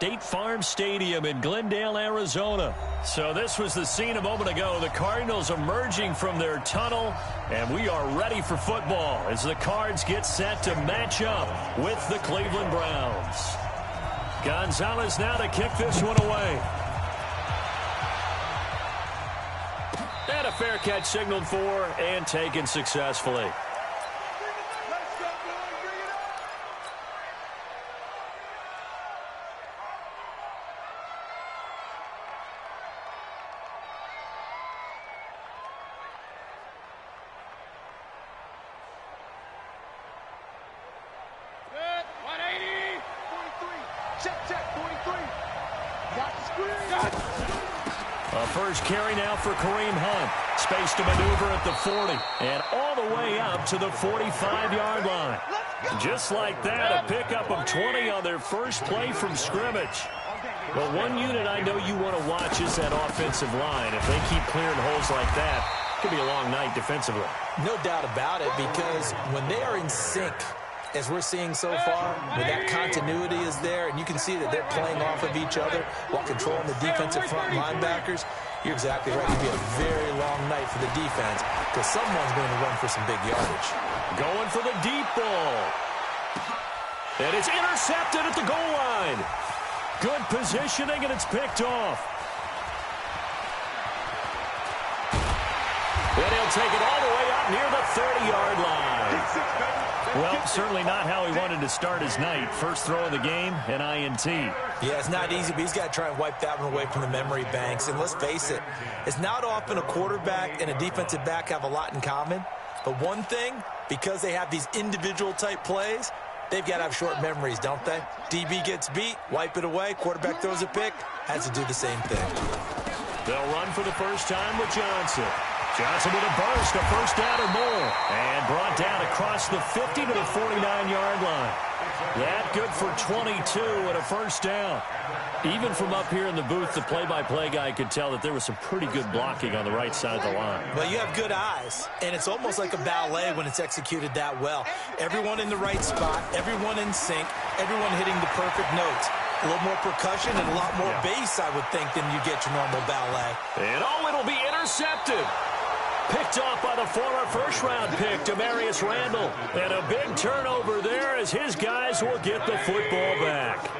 State Farm Stadium in Glendale, Arizona. So this was the scene a moment ago. The Cardinals emerging from their tunnel, and we are ready for football as the Cards get set to match up with the Cleveland Browns. Gonzalez now to kick this one away. And a fair catch signaled for and taken successfully. First carry now for Kareem Hunt. Space to maneuver at the 40 and all the way up to the 45-yard line. Just like that, a pickup of 20 on their first play from scrimmage. Well, one unit I know you want to watch is that offensive line. If they keep clearing holes like that, it could be a long night defensively. No doubt about it, because when they are in sync, as we're seeing so far, where that continuity is there, and you can see that they're playing off of each other while controlling the defensive front linebackers, you're exactly right. It'll be a very long night for the defense because someone's going to run for some big yardage. Going for the deep ball. And it's intercepted at the goal line. Good positioning, and it's picked off. And he'll take it all the way up near the 30-yard line. Well, certainly not how he wanted to start his night. First throw of the game, an INT. Yeah, it's not easy, but he's got to try and wipe that one away from the memory banks. And let's face it, it's not often a quarterback and a defensive back have a lot in common. But one thing, because they have these individual type plays, they've got to have short memories, don't they? DB gets beat, wipe it away, quarterback throws a pick, has to do the same thing. They'll run for the first time with Johnson. Johnson with a burst, a first down or more. And brought down across the 50 to the 49-yard line. That good for 22 and a first down. Even from up here in the booth, the play-by-play guy could tell that there was some pretty good blocking on the right side of the line. Well, you have good eyes, and it's almost like a ballet when it's executed that well. Everyone in the right spot, everyone in sync, everyone hitting the perfect notes. A little more percussion and a lot more bass, I would think, than you get your normal ballet. And it'll be intercepted. Picked off by the former first-round pick, Demarius Randall. And a big turnover there as his guys will get the football back.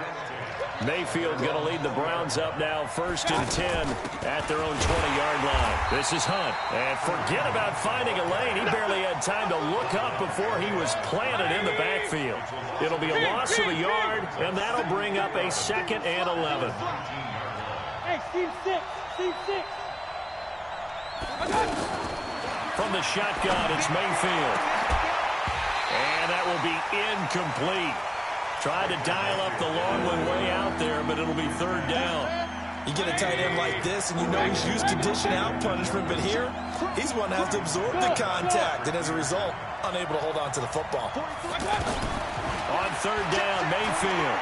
Mayfield going to lead the Browns up now, 1st and 10 at their own 20-yard line. This is Hunt. And forget about finding a lane. He barely had time to look up before he was planted in the backfield. It'll be a loss of a yard, and that'll bring up a 2nd and 11. Hey, Steve 6. Steve 6. From the shotgun, it's Mayfield. And that will be incomplete. Tried to dial up the long one way out there, but it'll be 3rd down. You get a tight end like this, and you know he's used to dishing out punishment, but here, he's one that has to absorb the contact, and as a result, unable to hold on to the football. On 3rd down, Mayfield.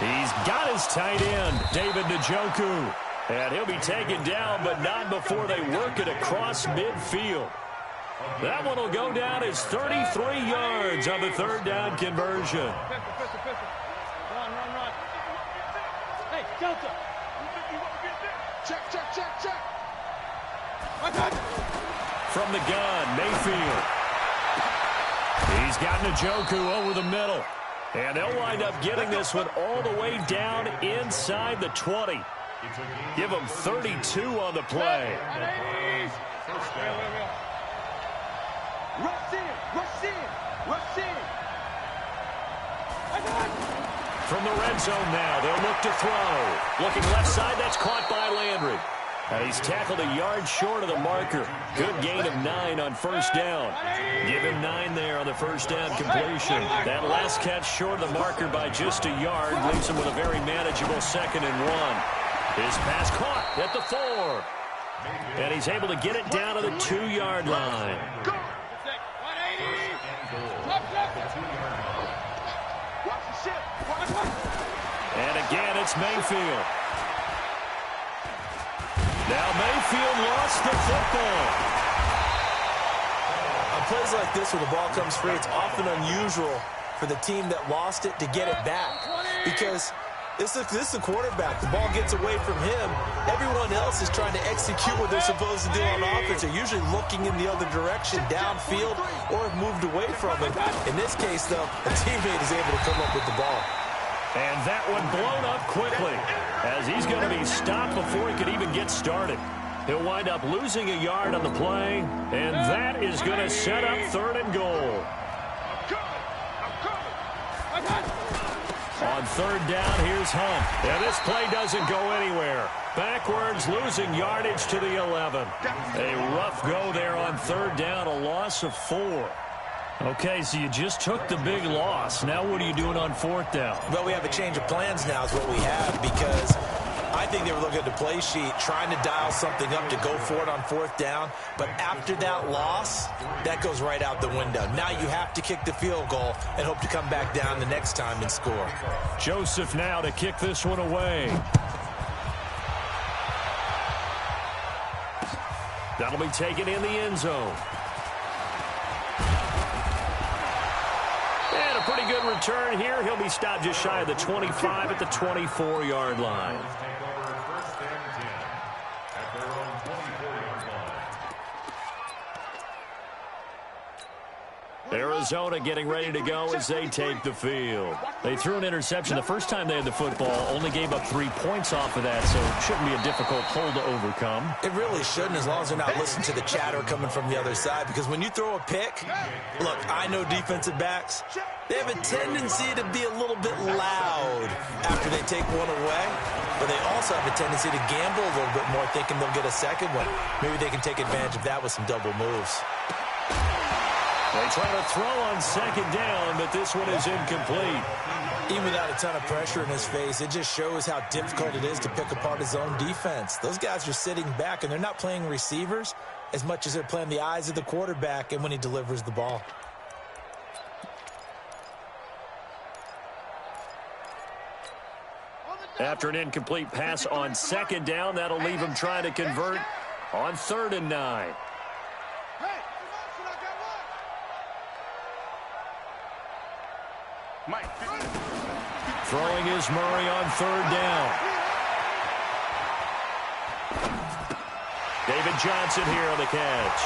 He's got his tight end, David Njoku. And he'll be taken down, but not before they work it across midfield. That one will go down as 33 yards on the 3rd down conversion. Run. Hey, Delta. Check. From the gun, Mayfield. He's got Njoku over the middle. And they'll wind up getting this one all the way down inside the 20. Give them 32 on the play. Rush in. From the red zone now, they'll look to throw. Looking left side, that's caught by Landry. He's tackled a yard short of the marker. Good gain of 9 on 1st down. Give him 9 there on the 1st down completion. That last catch short of the marker by just a yard leaves him with a very manageable 2nd and 1. His pass caught at the 4. And he's able to get it down to the 2-yard line. And again, it's Mayfield. Now Mayfield lost the football. On plays like this where the ball comes free, it's often unusual for the team that lost it to get it back. because this is a quarterback. The ball gets away from him. Everyone else is trying to execute what they're supposed to do on offense. They're usually looking in the other direction, downfield, or have moved away from it. In this case, though, a teammate is able to come up with the ball. And that one blown up quickly, as he's going to be stopped before he could even get started. He'll wind up losing a yard on the play, and that is going to set up 3rd and goal. On 3rd down, here's Hunt. And this play doesn't go anywhere. Backwards, losing yardage to the 11. A rough go there on 3rd down, a loss of 4. Okay, so you just took the big loss. Now what are you doing on 4th down? Well, we have a change of plans now is what we have, because I think they were looking at the play sheet, trying to dial something up to go for it on 4th down. But after that loss, that goes right out the window. Now you have to kick the field goal and hope to come back down the next time and score. Joseph now to kick this one away. That'll be taken in the end zone. And a pretty good return here. He'll be stopped just shy of the 25 at the 24-yard line. Arizona getting ready to go as they take the field. They threw an interception the first time they had the football, only gave up 3 points off of that, so it shouldn't be a difficult hole to overcome. It really shouldn't, as long as they're not listening to the chatter coming from the other side, because when you throw a pick, look, I know defensive backs, they have a tendency to be a little bit loud after they take one away, but they also have a tendency to gamble a little bit more, thinking they'll get a second one. Maybe they can take advantage of that with some double moves. They try to throw on 2nd down, but this one is incomplete. Even without a ton of pressure in his face, it just shows how difficult it is to pick apart his own defense. Those guys are sitting back, and they're not playing receivers as much as they're playing the eyes of the quarterback and when he delivers the ball. After an incomplete pass on 2nd down, that'll leave him trying to convert on 3rd and 9. Throwing is Murray on 3rd down. David Johnson here on the catch.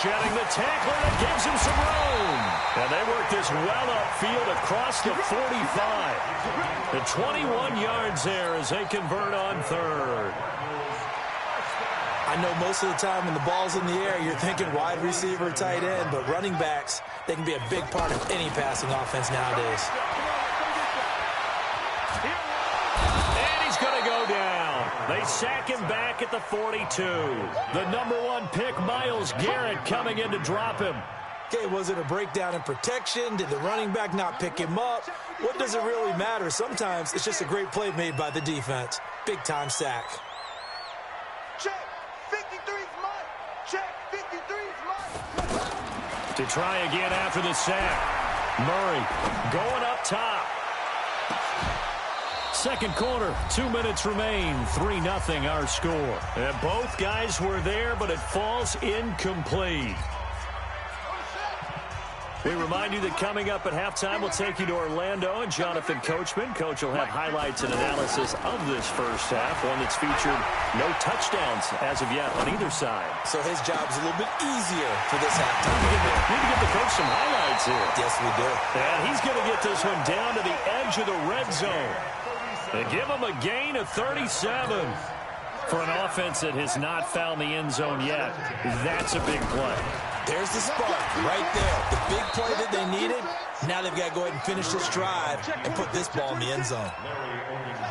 Shedding the tackler that gives him some room. And they work this well upfield across the 45. The 21 yards there as they convert on 3rd. I know most of the time when the ball's in the air, you're thinking wide receiver, tight end, but running backs, they can be a big part of any passing offense nowadays. And he's going to go down. They sack him back at the 42. The #1 pick, Myles Garrett, coming in to drop him. Okay, was it a breakdown in protection? Did the running back not pick him up? What does it really matter? Sometimes it's just a great play made by the defense. Big-time sack. Check. 53's mine. Check. 53's mine. To try again after the sack. Murray going up top. Second quarter, 2 minutes remain. 3-0 our score. And both guys were there, but it falls incomplete. We remind you that coming up at halftime, we'll take you to Orlando and Jonathan Coachman. Coach will have highlights and analysis of this first half, one that's featured no touchdowns as of yet on either side. So his job's a little bit easier for this halftime. We need to give the coach some highlights here. Yes, we do. And he's going to get this one down to the edge of the red zone. They give him a gain of 37. For an offense that has not found the end zone yet, that's a big play. There's the spark right there. The big play that they needed. Now they've got to go ahead and finish this drive and put this ball in the end zone.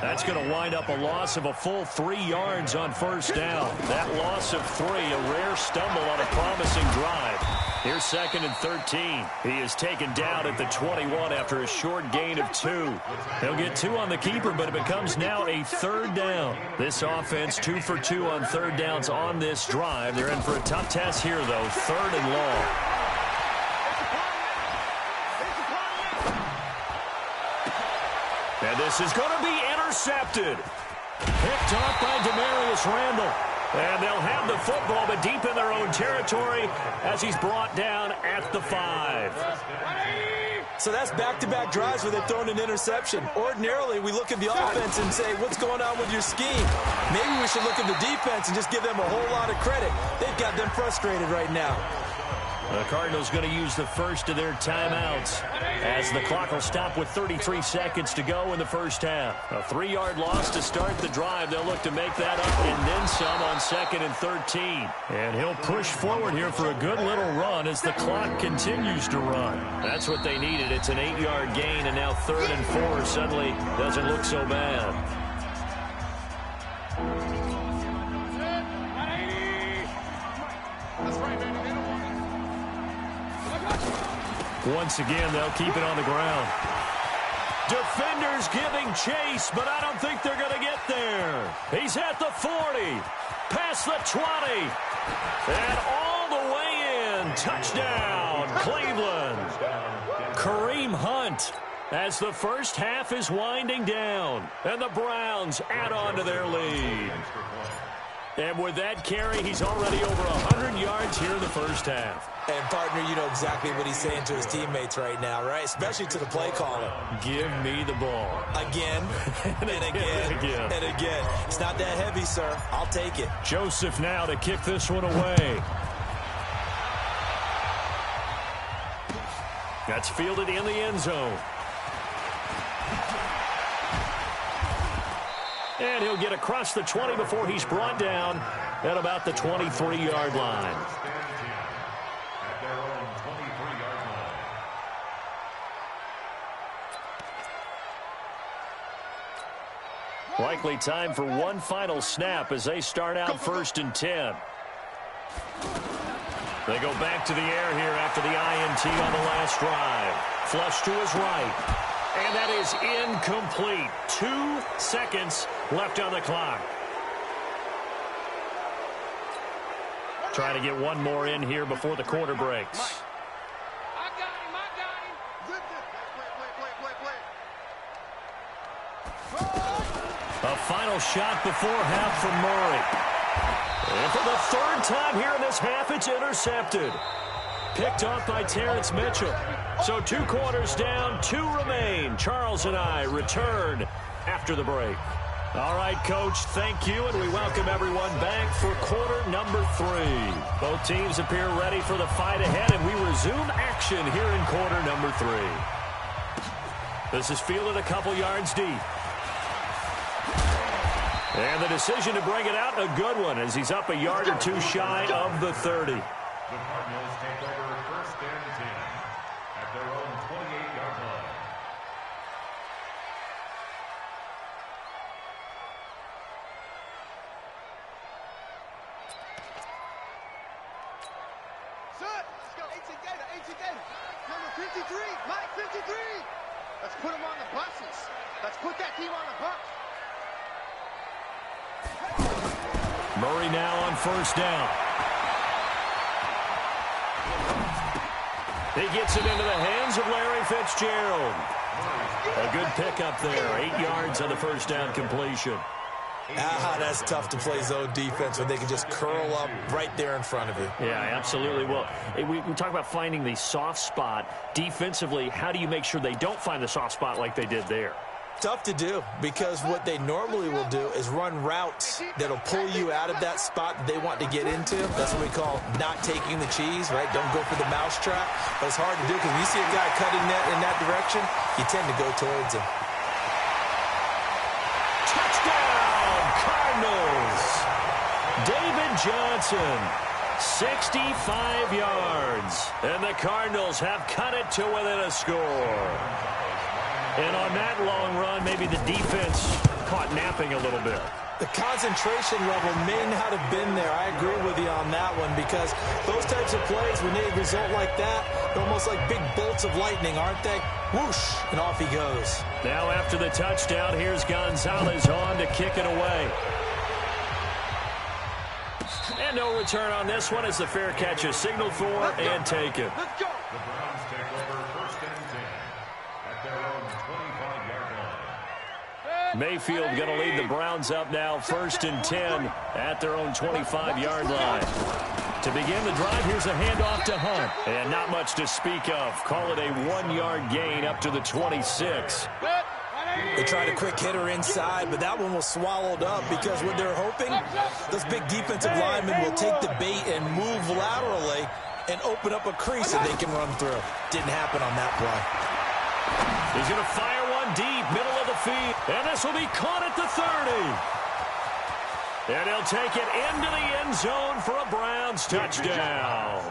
That's going to wind up a loss of a full 3 yards on first down. That loss of 3, a rare stumble on a promising drive. Here's 2nd and 13. He is taken down at the 21 after a short gain of 2. He'll get 2 on the keeper, but it becomes now a 3rd down. This offense 2 for 2 on 3rd downs on this drive. They're in for a tough test here, though. 3rd and long. And this is going to be intercepted. Picked off by Demarius Randall. And they'll have the football, but deep in their own territory as he's brought down at the 5. So that's back-to-back drives where they've thrown an interception. Ordinarily, we look at the offense and say, what's going on with your scheme? Maybe we should look at the defense and just give them a whole lot of credit. They've got them frustrated right now. The Cardinals going to use the first of their timeouts as the clock will stop with 33 seconds to go in the first half. A 3-yard loss to start the drive. They'll look to make that up and then some on 2nd and 13. And he'll push forward here for a good little run as the clock continues to run. That's what they needed. It's an 8-yard gain, and now 3rd and 4 suddenly doesn't look so bad. Once again, they'll keep it on the ground. Defenders giving chase, but I don't think they're going to get there. He's at the 40, past the 20, and all the way in. Touchdown, Cleveland. Kareem Hunt as the first half is winding down, and the Browns add on to their lead. And with that carry, he's already over 100 yards here in the first half. And, partner, you know exactly what he's saying to his teammates right now, right? Especially to the play caller. Give me the ball. Again, and again, and again. It's not that heavy, sir. I'll take it. Joseph now to kick this one away. That's fielded in the end zone. And he'll get across the 20 before he's brought down at about the 23-yard line. Likely time for one final snap as they start out 1st and 10. They go back to the air here after the INT on the last drive. Flush to his right. And that is incomplete. 2 seconds left on the clock. Trying to get one more in here before the quarter breaks. I got him. A final shot before half from Murray. And for the 3rd time here in this half, it's intercepted. Picked off by Terrence Mitchell. So 2 quarters down, 2 remain. Charles and I return after the break. All right, Coach, thank you, and we welcome everyone back for quarter number 3. Both teams appear ready for the fight ahead, and we resume action here in quarter number 3. This is fielded a couple yards deep. And the decision to bring it out, a good one, as he's up a yard or 2 shy of the 30. The Cardinals take over 1st and 10 at their own 28-yard line. Set. Let's go. 18 Gator. Number 53. Mike 53. Let's put him on the buses. Let's put that team on the bus. Murray now on 1st down. He gets it into the hands of Larry Fitzgerald. A good pickup there. 8 yards on the 1st down completion. That's tough to play zone defense when they can just curl up right there in front of you. Yeah, absolutely. Well, we talk about finding the soft spot. Defensively, how do you make sure they don't find the soft spot like they did there? Tough to do, because what they normally will do is run routes that'll pull you out of that spot that they want to get into. That's what we call not taking the cheese, right? Don't go for the mousetrap. But it's hard to do because when you see a guy cutting in that direction, you tend to go towards him. Touchdown, Cardinals! David Johnson, 65 yards. And the Cardinals have cut it to within a score. And on that long run, maybe the defense caught napping a little bit. The concentration level may not have been there. I agree with you on that one, because those types of plays, when they result like that, they're almost like big bolts of lightning, aren't they? Whoosh, and off he goes. Now after the touchdown, here's Gonzalez on to kick it away. And no return on this one as the fair catch is signaled for and taken. Let's go. The Browns take over 1st and 10 at their own 25-yard line. Mayfield going to lead the Browns up now 1st and 10 at their own 25-yard line. To begin the drive, here's a handoff to Hunt. And not much to speak of. Call it a 1-yard gain up to the 26. They tried a quick hitter inside, but that one was swallowed up because what they're hoping, those big defensive linemen will take the bait and move laterally and open up a crease that they can run through. Didn't happen on that play. He's going to fire one deep, middle of the field. And this will be caught at the 30. And he'll take it into the end zone for a Browns touchdown.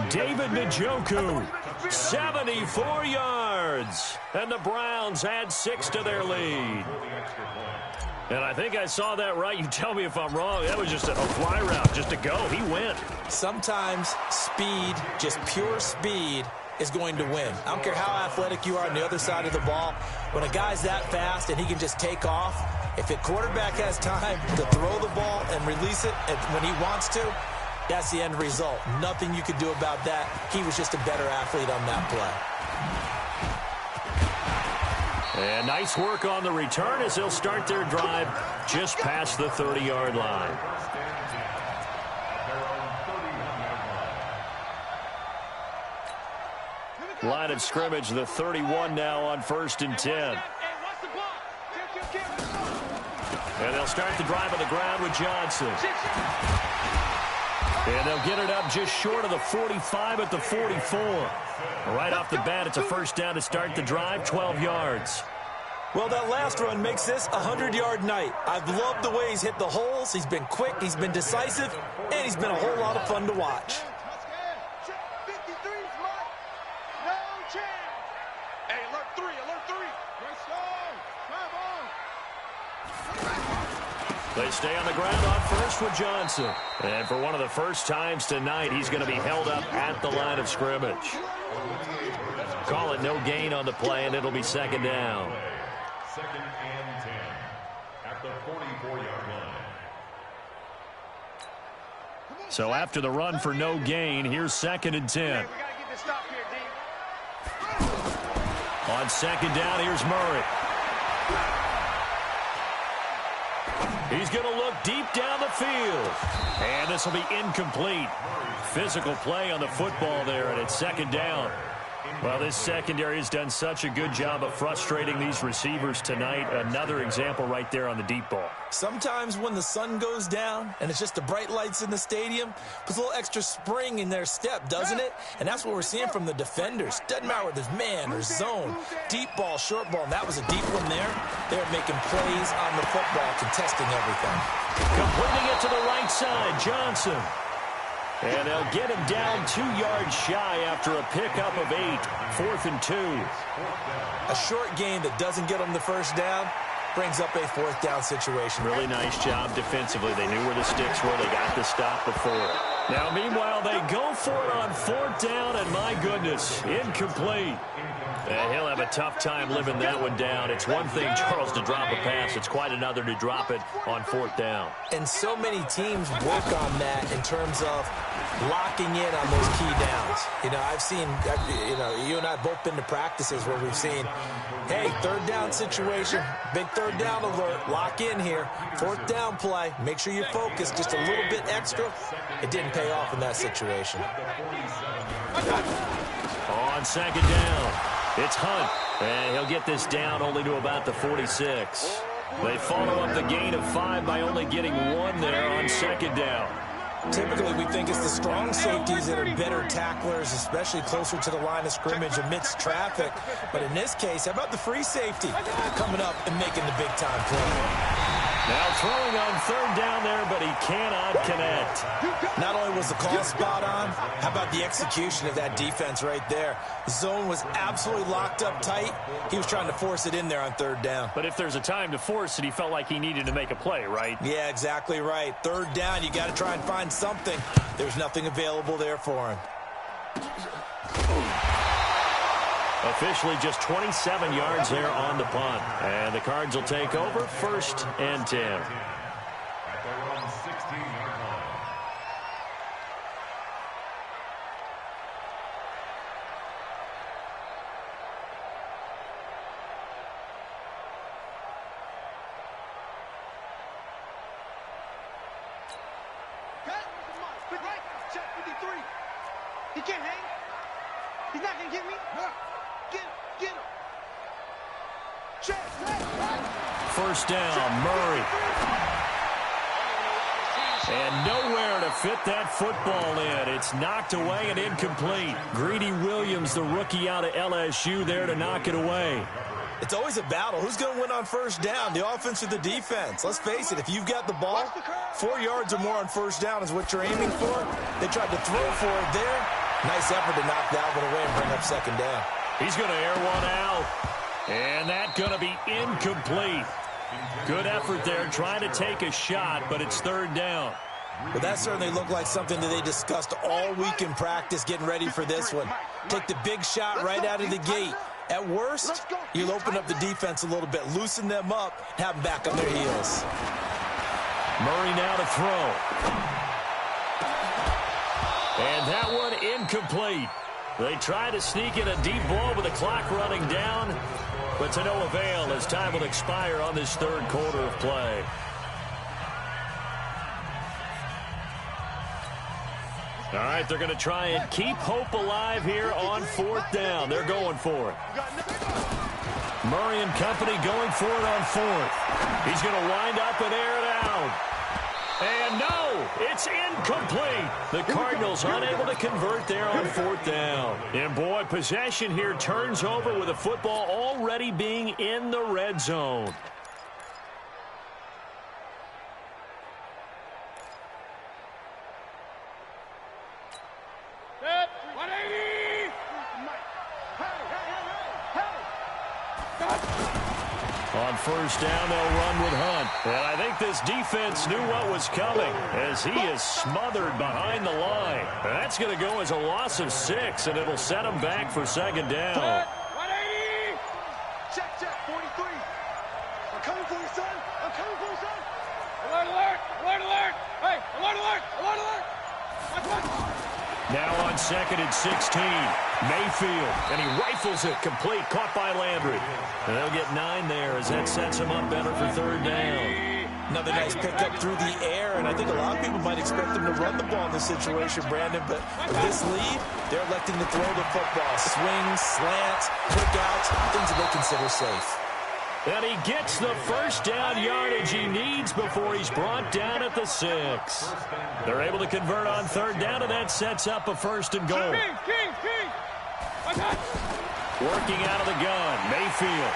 David Njoku, 74 yards. And the Browns add 6 to their lead. And I think I saw that right. You tell me if I'm wrong. That was just a fly route, just to go. He went. Sometimes speed, just pure speed, is going to win. I don't care how athletic you are on the other side of the ball. When a guy's that fast and he can just take off, if a quarterback has time to throw the ball and release it when he wants to, that's the end result. Nothing you could do about that. He was just a better athlete on that play. And nice work on the return as they'll start their drive just past the 30-yard line. Line of scrimmage, the 31 now on 1st and 10. And they'll start the drive on the ground with Johnson. And they'll get it up just short of the 45 at the 44. Right off the bat, it's a first down to start the drive, 12 yards. Well, that last run makes this a 100-yard night. I've loved the way he's hit the holes. He's been quick, he's been decisive, and he's been a whole lot of fun to watch. They stay on the ground on first with Johnson. And for one of the first times tonight, he's going to be held up at the line of scrimmage. Call it no gain on the play, and it'll be second down. 2nd and 10 at the 44-yard line. So after the run for no gain, here's 2nd and 10. On second down, here's Murray. He's going to look deep down the field. And this will be incomplete. Physical play on the football there, and it's second down. Well, this secondary has done such a good job of frustrating these receivers tonight. Another example right there on the deep ball. Sometimes when the sun goes down and it's just the bright lights in the stadium, puts a little extra spring in their step, doesn't it? And that's what we're seeing from the defenders. Doesn't matter whether it's man or zone, deep ball, short ball. And that was a deep one there. They're making plays on the football, contesting everything. Completing it to the right side, Johnson. And they'll get him down 2 yards shy after a pickup of 8. 4th and 2. A short gain that doesn't get them the first down brings up a 4th down situation. Really nice job defensively. They knew where the sticks were. They got the stop before. Now, meanwhile, they go for it on 4th down, and my goodness, incomplete. And he'll have a tough time living that one down. It's one thing, Charles, to drop a pass. It's quite another to drop it on 4th down. And so many teams work on that in terms of locking in on those key downs. You know, I've seen, you and I have both been to practices where we've seen, hey, 3rd down situation, big 3rd down alert, lock in here, 4th down play, make sure you focus just a little bit extra. It didn't pay off in that situation. On second down, it's Hunt, and he'll get this down only to about the 46. They follow up the gain of 5 by only getting 1 there on second down. Typically, we think it's the strong safeties that are better tacklers, especially closer to the line of scrimmage amidst traffic. But in this case, how about the free safety coming up and making the big-time play? Now throwing on 3rd down there, but he cannot connect. Not only was the call spot on, how about the execution of that defense right there? Zone was absolutely locked up tight. He was trying to force it in there on 3rd down. But if there's a time to force it, he felt like he needed to make a play, right? Yeah, exactly right. 3rd down, you got to try and find something. There's nothing available there for him. Officially just 27 yards there on the punt. And the Cards will take over 1st and 10. At their own 16-yard line. Quick right. 43. He can't hang. He's not going to get me. Get him. Check. First down, Murray. And nowhere to fit that football in. It's knocked away and incomplete. Greedy Williams, the rookie out of LSU, there to knock it away. It's always a battle. Who's going to win on first down, the offense or the defense? Let's face it, if you've got the ball, 4 yards or more on first down is what you're aiming for. They tried to throw for it there. Nice effort to knock that one away and bring up second down. He's going to air one out. And that's going to be incomplete. Good effort there trying to take a shot, but it's third down. But that certainly looked like something that they discussed all week in practice getting ready for this one. Take the big shot right out of the gate. At worst, you'll open up the defense a little bit, loosen them up, have them back on their heels. Murray now to throw. And that one incomplete. They try to sneak in a deep ball with the clock running down, but to no avail as time will expire on this third quarter of play. All right, they're going to try and keep hope alive here on fourth down. They're going for it. Murray and company going for it on fourth. He's going to wind up and air it out. And no, it's incomplete. The Cardinals unable to convert there on fourth down. And boy, possession here turns over with the football already being in the red zone. On first down, they'll run with Hunt. And I think this defense knew what was coming as he is smothered behind the line. And that's going to go as a loss of 6, and it'll set him back for second down. 180! Check, 43. I'm coming for you, son. I'm coming for you, son. Alert, alert, alert, alert. Hey, alert, alert, alert, alert. Watch. Now on second and 16, Mayfield, and he rifles it complete, caught by Landry. And they'll get 9 there as that sets him up better for third down. Another nice pickup through the air, and I think a lot of people might expect them to run the ball in this situation, Brandon, but with this lead, they're electing to throw the football. Swings, slants, quick outs, things that they consider safe. And he gets the first down yardage he needs before he's brought down at the 6. They're able to convert on third down, and that sets up a first and goal. King. Working out of the gun, Mayfield.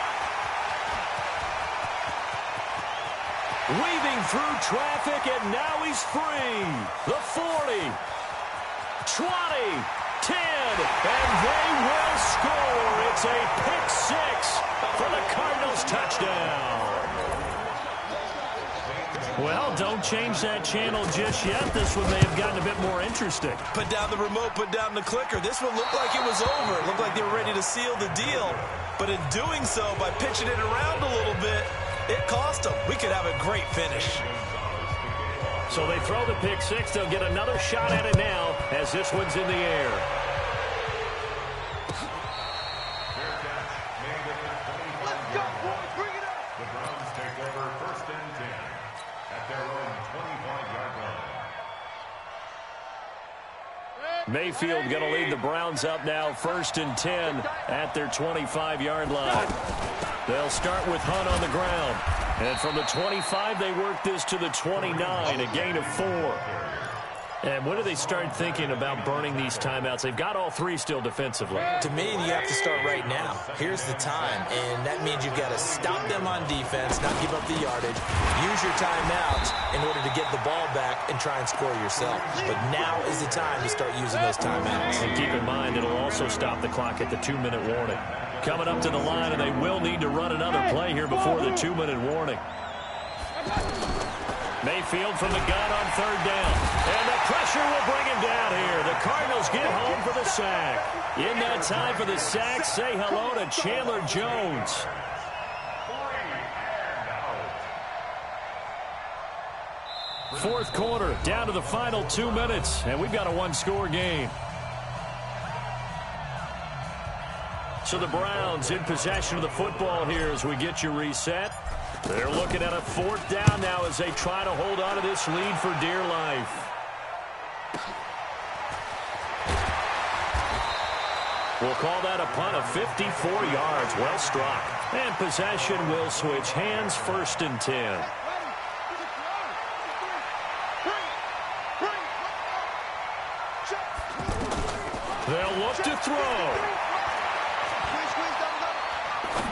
Weaving through traffic, and now he's free. The 40, 20, 10, and they will score. It's a pick 6 for the Cardinals touchdown. Well, don't change that channel just yet. This one may have gotten a bit more interesting. Put down the remote, put down the clicker. This one looked like it was over. It looked like they were ready to seal the deal. But in doing so, by pitching it around a little bit, it cost them. We could have a great finish. So they throw the pick 6. They'll get another shot at it now as this one's in the air. Let's go, boys. Bring it up. The Browns take over first and 10 at their own 25-yard line. Mayfield going to lead the Browns up now, first and 10 at their 25-yard line. They'll start with Hunt on the ground. And from the 25, they work this to the 29, a gain of 4. And when do they start thinking about burning these timeouts? They've got all 3 still defensively. To me, you have to start right now. Here's the time, and that means you've got to stop them on defense, not give up the yardage, use your timeouts in order to get the ball back and try and score yourself. But now is the time to start using those timeouts. And keep in mind, it'll also stop the clock at the 2-minute warning. Coming up to the line, and they will need to run another play here before the 2-minute warning. Mayfield from the gun on third down. And the pressure will bring him down here. The Cardinals get home for the sack. In that time for the sack, say hello to Chandler Jones. Fourth quarter, down to the final 2 minutes, and we've got a 1-score game. So the Browns in possession of the football here as we get you reset. They're looking at a fourth down now as they try to hold on to this lead for dear life. We'll call that a punt of 54 yards. Well struck. And possession will switch hands, 1st and 10. They'll look to throw.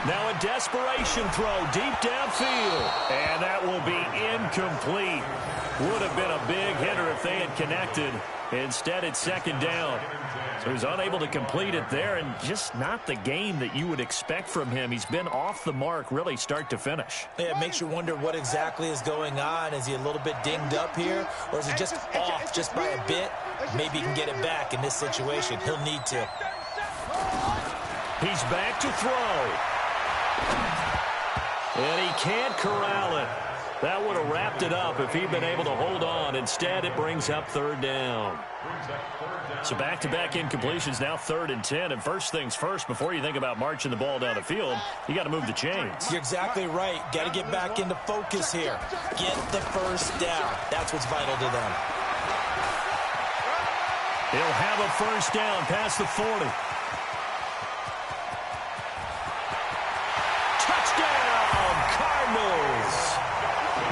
Now a desperation throw deep downfield. And that will be incomplete. Would have been a big hitter if they had connected. Instead, it's 2nd down. So he's unable to complete it there, and just not the game that you would expect from him. He's been off the mark, really, start to finish. Yeah, it makes you wonder what exactly is going on. Is he a little bit dinged up here, or is it just off just by a bit? Maybe he can get it back in this situation. He'll need to. He's back to throw. And he can't corral it. That would have wrapped it up if he'd been able to hold on. Instead, it brings up 3rd down. So back-to-back incompletions, now 3rd and 10. And first things first, before you think about marching the ball down the field, you got to move the chains. You're exactly right. Got to get back into focus here. Get the first down. That's what's vital to them. He'll have a first down past the 40. Touchdown, Cardinals!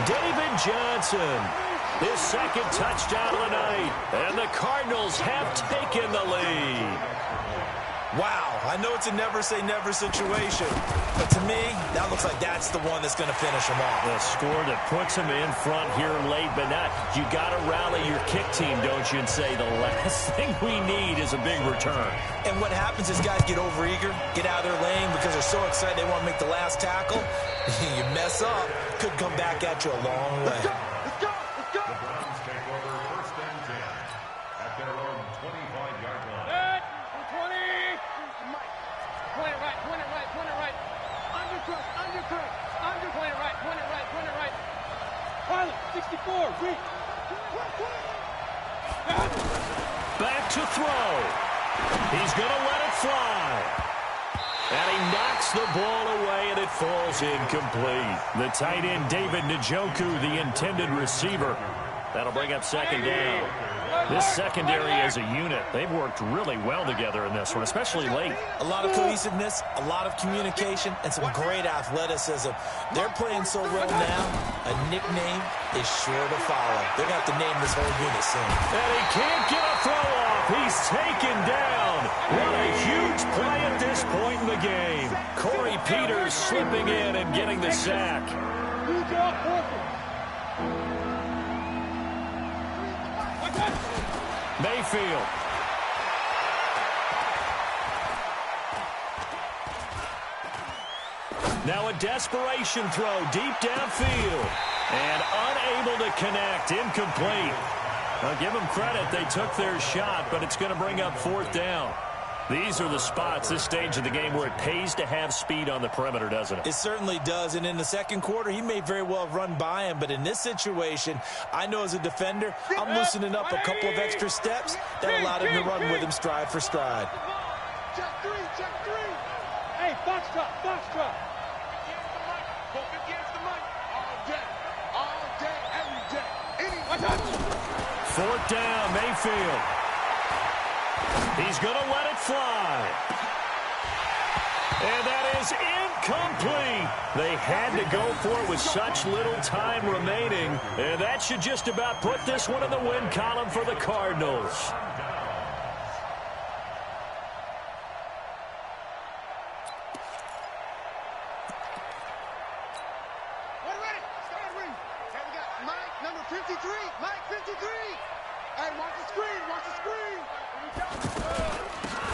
David Johnson, his 2nd touchdown of the night, and the Cardinals have taken the lead. Wow, I know it's a never-say-never situation, but to me, that looks like that's the one that's going to finish them off. The score that puts them in front here late, but not. You got to rally your kick team, don't you, and say the last thing we need is a big return. And what happens is guys get overeager, get out of their lane because they're so excited they want to make the last tackle. You mess up, could come back at you a long way. The Browns take over 1st and 10 at their own 25-yard line. 20. Point it right, point it right, point it right. Undercross, undercross, under. Point it right, point it right, point it right. Pilot, 64, reach. Back to throw. He's going to let it fly. And he knocks the ball away, and it falls incomplete. The tight end, David Njoku, the intended receiver. That'll bring up 2nd down. This secondary as a unit, they've worked really well together in this one, especially late. A lot of cohesiveness, a lot of communication, and some great athleticism. They're playing so well now, a nickname is sure to follow. They're going to have to name this whole unit soon. And he can't get a throw off. He's taken down. What a huge play at this point in the game. Corey Peters slipping in and getting the sack. Good job, perfect. Mayfield. Now a desperation throw deep downfield. And unable to connect. Incomplete. I'll give them credit. They took their shot, but it's going to bring up 4th down. These are the spots, this stage of the game, where it pays to have speed on the perimeter, doesn't it? It certainly does, and in the 2nd quarter, he may very well have run by him, but in this situation, I know as a defender, I'm loosening up a couple of extra steps that allowed him to run with him stride for stride. Check three. Hey, box drop. Against the mic. All day, every day. 4th down, Mayfield. He's going to let it fly. And that is incomplete. They had to go for it with such little time remaining. And that should just about put this one in the win column for the Cardinals.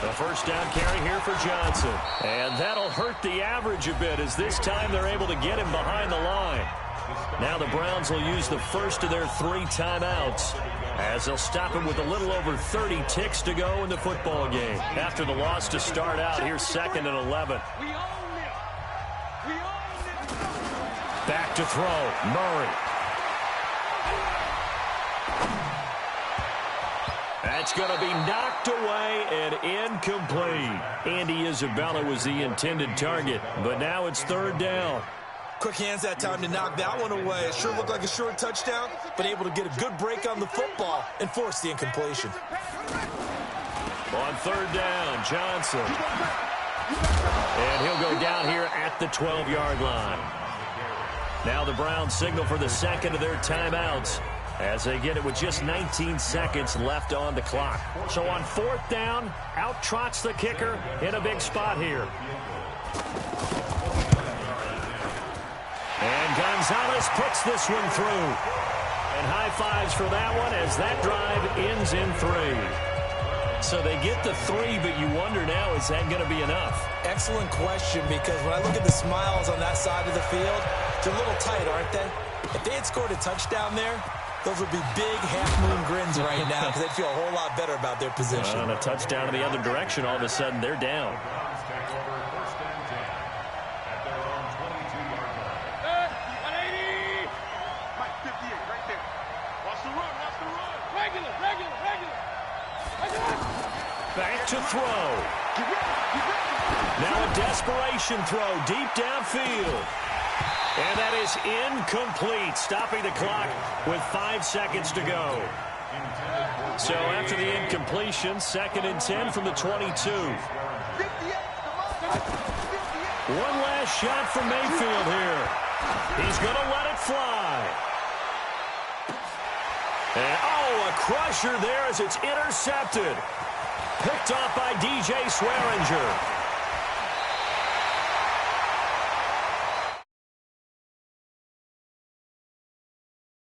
A first down carry here for Johnson. And that'll hurt the average a bit, as this time they're able to get him behind the line. Now the Browns will use the first of their 3 timeouts, as they'll stop him with a little over 30 ticks to go in the football game. After the loss to start out, here's 2nd and 11. Back to throw, Murray. That's going to be knocked away and incomplete. Andy Isabella was the intended target, but now it's 3rd down. Quick hands that time to knock that one away. It sure looked like a short touchdown, but able to get a good break on the football and force the incompletion. On third down, Johnson. And he'll go down here at the 12-yard line. Now the Browns signal for the second of their timeouts as they get it with just 19 seconds left on the clock. So on fourth down, out trots the kicker in a big spot here. And Gonzalez puts this one through. And high fives for that one as that drive ends in 3. So they get the 3, but you wonder now, is that going to be enough? Excellent question, because when I look at the smiles on that side of the field, they're a little tight, aren't they? If they had scored a touchdown there, those would be big half-moon grins right now because they'd feel a whole lot better about their position. On a touchdown in the other direction, all of a sudden they're down. Back to throw. Now a desperation throw deep downfield. And that is incomplete, stopping the clock with 5 seconds to go. So after the incompletion, 2nd and 10 from the 22. One last shot from Mayfield here. He's going to let it fly. And, a crusher there as it's intercepted. Picked off by DJ Swearinger.